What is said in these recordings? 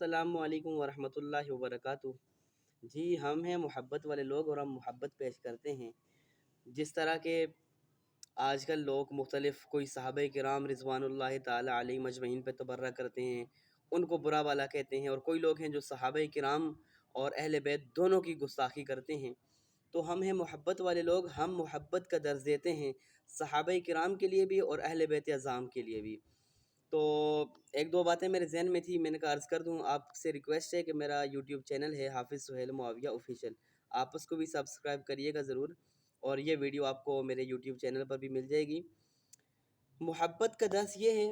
अस्सलामु अलैकुम वरहमतुल्लाहि वबरकातुहू। जी, हम हैं मोहब्बत वाले लोग और हम मोहब्बत पेश करते हैं। जिस तरह के आजकल लोग मुख्तलिफ़ कोई सहाबा किराम रिज़वानुल्लाहि ताला अलैहिम अजमईन पे तबर्रा करते हैं, उनको बुरा भला कहते हैं, और कोई लोग हैं जो सहाबा किराम और अहले बैत दोनों की गुस्ताखी करते हैं। तो हम हैं मोहब्बत वाले लोग, हम मोहब्बत का दर्ज देते हैं सहाबा किराम के लिए भी और अहले बैत अज़ाम के लिए भी। तो एक दो बातें मेरे ज़हन में थी, मैंने कहा अर्ज़ कर दूं। आपसे रिक्वेस्ट है कि मेरा यूट्यूब चैनल है हाफ़िज़ सुहेल मुआविया ऑफिशियल, आप उसको भी सब्सक्राइब करिएगा ज़रूर, और ये वीडियो आपको मेरे यूट्यूब चैनल पर भी मिल जाएगी। मोहब्बत का दर्स ये है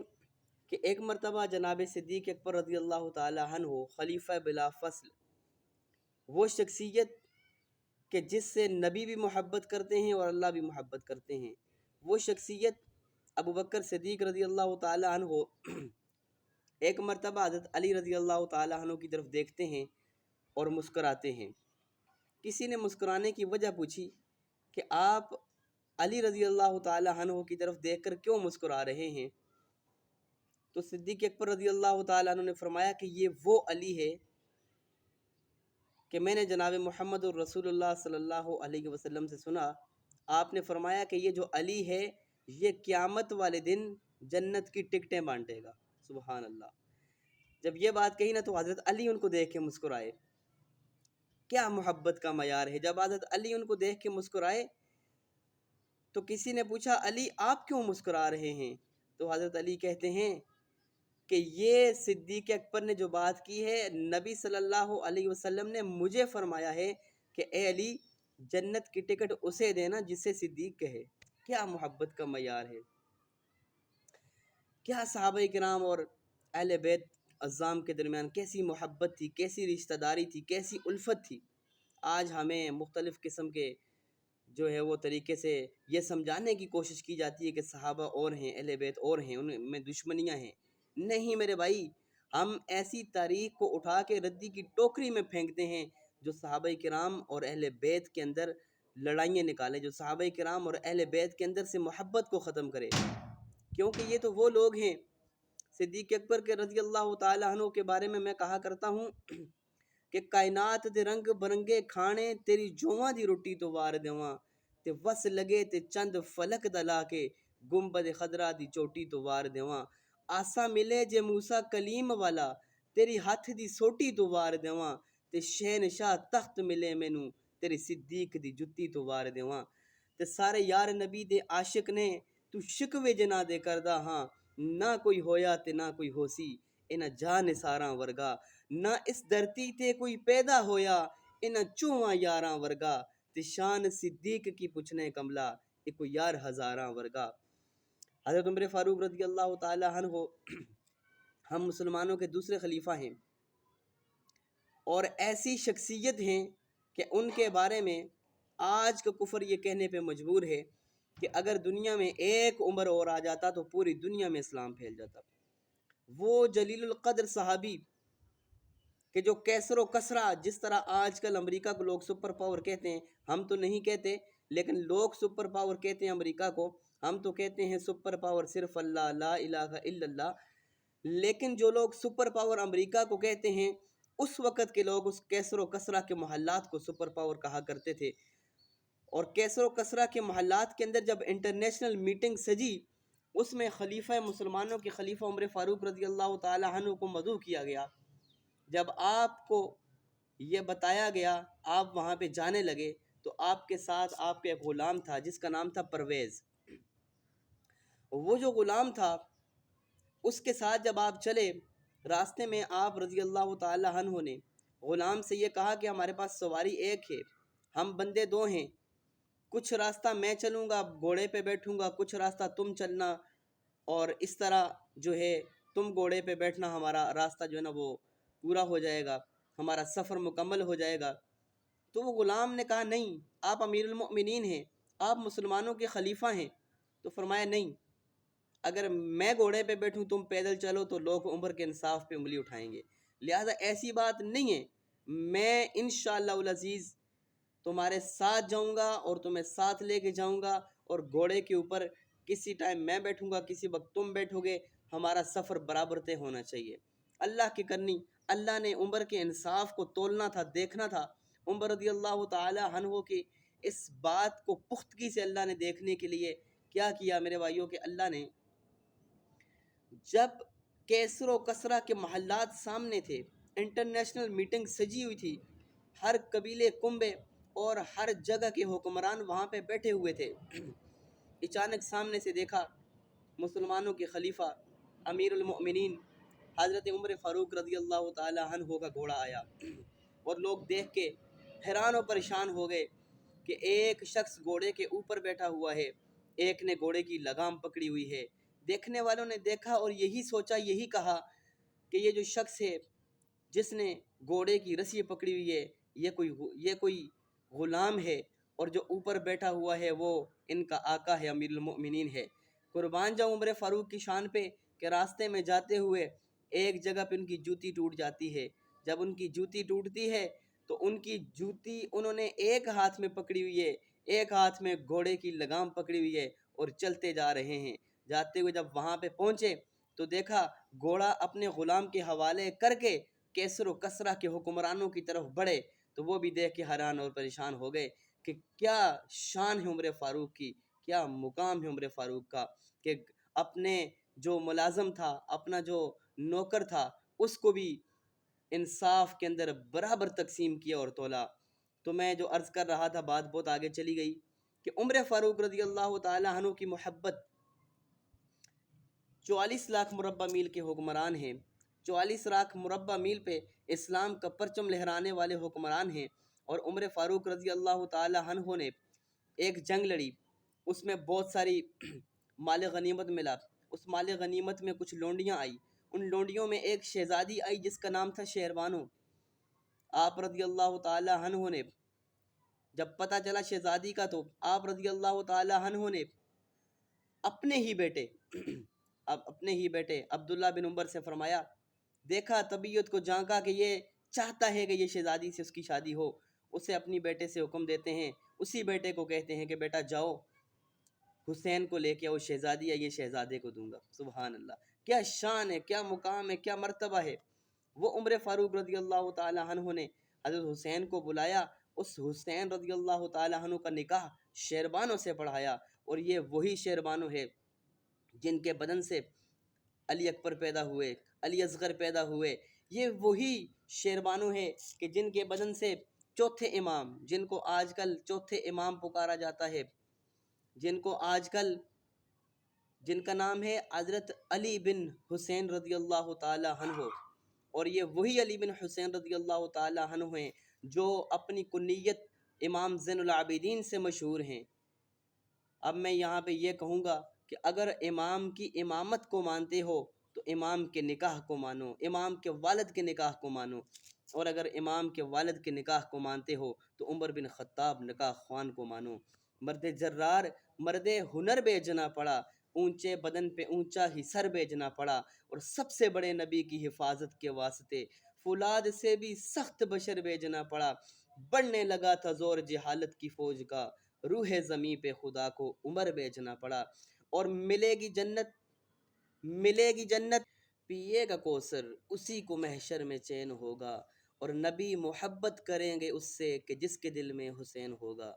कि एक मरतबा जनाब सिद्दीक़ अकबर रज़ी अल्लाह ताला अन्हु खलीफा बिला फ़स्ल, वो शख्सियत कि जिससे नबी भी मोहब्बत करते हैं और अल्लाह भी मोहब्बत करते हैं, वो शख्सियत अबू बकर सिद्दीक़ रज़ी अल्लाह ताला अन्हु एक मरतबा हज़रत अली रज़ी अल्लाह ताला अन्हु की तरफ देखते हैं और मुस्कुराते हैं। किसी ने मुस्कुराने की वजह पूछी कि आप अली रज़ी अल्लाह ताला अन्हु की तरफ देखकर क्यों मुस्कुरा रहे हैं? तो सिद्दीक़ अकबर रज़ी अल्लाह ताला अन्हु ने फरमाया कि ये वो अली है कि मैंने जनाब मुहम्मद रसूलुल्लाह सल्लल्लाहु अलैहि वसल्लम से सुना। आपने फरमाया कि ये जो अली है ये क़यामत वाले दिन जन्नत की टिकटें बांटेगा। सुबहान अल्लाह। जब ये बात कही ना तो हज़रत अली उनको देख के मुस्कुराए। क्या मोहब्बत का मयार है। जब हज़रत अली उनको देख के मुस्कुराए तो किसी ने पूछा, अली आप क्यों मुस्कुरा रहे हैं? तो हज़रत अली कहते हैं कि ये सिद्दीक़ अकबर ने जो बात की है, नबी सल्लल्लाहु अलैहि वसल्लम ने मुझे फरमाया है कि ए अली, जन्नत की टिकट उसे देना जिससे सिद्दीक़ कहे। क्या मोहब्बत का मयार है। क्या सहाबा किराम और अहले बैत अज़्ज़ाम के दरमियान कैसी मोहब्बत थी, कैसी रिश्तेदारी थी, कैसी उल्फत थी। आज हमें मुख्तलिफ़ किस्म के जो है वो तरीके से ये समझाने की कोशिश की जाती है कि सहाबा और हैं, अहले बैत और हैं, उनमें दुश्मनियाँ हैं। नहीं मेरे भाई, हम ऐसी तारीख़ को उठा के रद्दी की टोकरी में फेंकते हैं जो सहाबा किराम और अहले बैत के अंदर लड़ाइयाँ निकाले, जो सहाबा किराम और अहले बैत के अंदर से मोहब्बत को ख़त्म करे। क्योंकि ये तो वो लोग हैं। सिद्दीक़ अकबर के रज़ी अल्लाह ताला अन्हु के बारे में मैं कहा करता हूँ कि कायनात दे रंग बरंगे खाने, तेरी जोवां दी रोटी तो वार देवां, ते वस लगे ते चंद फलक दला के, गुंबद खदरा दी चोटी तो वार देवां। आसा मिले जे मूसा कलीम वाला, तेरी हथ दी सोटी तो वार देवां, ते शहनशाह तख्त मिले मैनू, तेरी सिद्दीक दी जुत्ती तो वार देवां। ते सारे यार नबी दे आशिक ने, तू शिकवे जना दे करदा हाँ, ना कोई होया ते ना कोई होसी, इन्हां जा निसारां वर्गा, ना इस धरती ते कोई पैदा होया, इन्हां चौहां यारां वर्गा, ते शान सिद्दीक की पुछने कमला, इको यार हज़ारां वर्गा। हज़रत उमर फ़ारूक रज़ी अल्लाह ताला अन्हु हम मुसलमानों के दूसरे खलीफा हैं और ऐसी शख्सियत हैं कि उनके बारे में आज का कुफर ये कहने पे मजबूर है कि अगर दुनिया में एक उमर और आ जाता तो पूरी दुनिया में इस्लाम फैल जाता। वो जलीलुल क़द्र सहाबी कि जो कैसर व कसरा, जिस तरह आजकल अमेरिका को लोग सुपर पावर कहते हैं, हम तो नहीं कहते, लेकिन लोग सुपर पावर कहते हैं अमेरिका को, हम तो कहते हैं सुपर पावर सिर्फ अल्लाह, ला इलाहा इल्लल्लाह। लेकिन जो लोग सुपर पावर अमेरिका को कहते हैं, उस वक़्त के लोग उस कैसर व कसरा के मोहल्लात को सुपर पावर कहा करते थे। और कैसर व कसरा के मोहल्लात के अंदर जब इंटरनेशनल मीटिंग सजी, उसमें खलीफा मुसलमानों के खलीफा उमर फ़ारूक रज़ी अल्लाह ताला अन्हु को मदऊ किया गया। जब आपको ये बताया गया, आप वहाँ पे जाने लगे, तो आपके साथ आपका एक ग़ुलाम था जिसका नाम था परवेज़। वो जो ग़ुलाम था उसके साथ जब आप चले, रास्ते में आप रज़ी अल्लाह ताला अन्हु ने ग़ुलाम से ये कहा कि हमारे पास सवारी एक है, हम बंदे दो हैं, कुछ रास्ता मैं चलूँगा, घोड़े पे बैठूँगा, कुछ रास्ता तुम चलना, और इस तरह जो है तुम घोड़े पे बैठना, हमारा रास्ता जो है ना वो पूरा हो जाएगा, हमारा सफ़र मुकम्मल हो जाएगा। तो वो ग़ुलाम ने कहा, नहीं, आप अमीरुल मोमिनीन हैं, आप मुसलमानों के खलीफा हैं। तो फरमाया, नहीं, अगर मैं घोड़े पे बैठूं तुम पैदल चलो तो लोग उम्र के इंसाफ पे उंगली उठाएंगे, लिहाजा ऐसी बात नहीं है। मैं इंशाअल्लाह अज़ीज़ तुम्हारे साथ जाऊंगा और तुम्हें साथ लेके जाऊंगा, और घोड़े के ऊपर किसी टाइम मैं बैठूंगा, किसी वक्त तुम बैठोगे, हमारा सफ़र बराबर तय होना चाहिए। अल्लाह की करनी اللہ نے عمر کے انصاف کو تولنا تھا، دیکھنا تھا۔ عمر رضی اللہ تعالی عنہ کی اس بات کو پختگی سے اللہ نے دیکھنے کے لیے کیا کیا میرے بھائیوں، کہ اللہ نے جب کیسر و کسرا کے محلات سامنے تھے، انٹرنیشنل میٹنگ سجی ہوئی تھی، ہر قبیلے کنبے اور ہر جگہ کے حکمران وہاں پہ بیٹھے ہوئے تھے، اچانک سامنے سے دیکھا مسلمانوں کے خلیفہ امیر المؤمنین حضرت عمر فاروق رضی اللہ تعالی عنہ کا گھوڑا آیا، اور لوگ دیکھ کے حیران و پریشان ہو گئے کہ ایک شخص گھوڑے کے اوپر بیٹھا ہوا ہے، ایک نے گھوڑے کی لگام پکڑی ہوئی ہے۔ دیکھنے والوں نے دیکھا اور یہی سوچا، یہی کہا کہ یہ جو شخص ہے جس نے گھوڑے کی رسی پکڑی ہوئی ہے، یہ کوئی غلام ہے، اور جو اوپر بیٹھا ہوا ہے وہ ان کا آقا ہے، امیر المؤمنین ہے۔ قربان جاؤں عمر فاروق کی شان پہ کہ راستے میں جاتے ہوئے ایک جگہ پہ ان کی جوتی ٹوٹ جاتی ہے۔ جب ان کی جوتی ٹوٹتی ہے تو ان کی جوتی انہوں نے ایک ہاتھ میں پکڑی ہوئی ہے، ایک ہاتھ میں گھوڑے کی لگام پکڑی ہوئی ہے، اور چلتے جا رہے ہیں۔ جاتے ہوئے جب وہاں پہ پہنچے تو دیکھا گھوڑا اپنے غلام کے حوالے کر کے کیسر و کسرا کے حکمرانوں کی طرف بڑھے، تو وہ بھی دیکھ کے حیران اور پریشان ہو گئے کہ کیا شان ہے عمر فاروق کی، کیا مقام ہے عمر فاروق کا، کہ اپنے جو ملازم تھا، اپنا جو نوکر تھا، اس کو بھی انصاف کے اندر برابر تقسیم کیا اور تولا۔ تو میں جو عرض کر رہا تھا بات بہت آگے چلی گئی کہ عمر فاروق رضی اللہ تعالی عنہ کی محبت 44 لاکھ مربع میل کے حکمران ہیں، 44 لاکھ مربع میل پہ اسلام کا پرچم لہرانے والے حکمران ہیں، اور عمر فاروق رضی اللہ تعالی عنہ نے ایک جنگ لڑی، اس میں بہت ساری مال غنیمت ملا، اس مال غنیمت میں کچھ لونڈیاں آئی، ان لونڈیوں میں ایک شہزادی آئی جس کا نام تھا شہربانو۔ آپ رضی اللہ تعالی عنہ نے جب پتہ چلا شہزادی کا، تو آپ رضی اللہ تعالی عنہ نے اپنے ہی بیٹے عبداللہ بن عمر سے فرمایا، دیکھا طبیعت کو جانکا کہ یہ چاہتا ہے کہ یہ شہزادی سے اس کی شادی ہو، اسے اپنی بیٹے سے حکم دیتے ہیں، اسی بیٹے کو کہتے ہیں کہ بیٹا جاؤ حسین کو لے کے آؤ، شہزادی ہے یہ شہزادے کو دوں گا۔ سبحان اللہ، کیا شان ہے، کیا مقام ہے، کیا مرتبہ ہے۔ وہ عمر فاروق رضی اللہ تعالی عنہ نے حضرت حسین کو بلایا، اس حسین رضی اللہ تعالی عنہ کا نکاح شہربانوں سے پڑھایا، اور یہ وہی شہربانو ہے جن کے بدن سے علی اکبر پیدا ہوئے، علی اصغر پیدا ہوئے، یہ وہی شہربانو ہے کہ جن کے بدن سے چوتھے امام، جن کو آج کل چوتھے امام پکارا جاتا ہے، جن کا نام ہے حضرت علی بن حسین رضی اللہ تعالی عنہ، اور یہ وہی علی بن حسین رضی اللہ تعالی عنہ ہیں جو اپنی کنیت امام زین العابدین سے مشہور ہیں۔ اب میں یہاں پہ یہ کہوں گا کہ اگر امام کی امامت کو مانتے ہو تو امام کے نکاح کو مانو، امام کے والد کے نکاح کو مانو، اور اگر امام کے والد کے نکاح کو مانتے ہو تو عمر بن خطاب نکاح خوان کو مانو۔ مرد جرار مرد ہنر بیچنا پڑا، اونچے بدن پہ اونچا ہی سر بیچنا پڑا، اور سب سے بڑے نبی کی حفاظت کے واسطے فولاد سے بھی سخت بشر بیچنا پڑا۔ بڑھنے لگا تھا زور جہالت کی فوج کا، روح زمیں پہ خدا کو عمر بیچنا پڑا۔ اور ملے گی جنت پیے گا کوثر، اسی کو محشر میں چین ہوگا، اور نبی محبت کریں گے اس سے کہ جس کے دل میں حسین ہوگا۔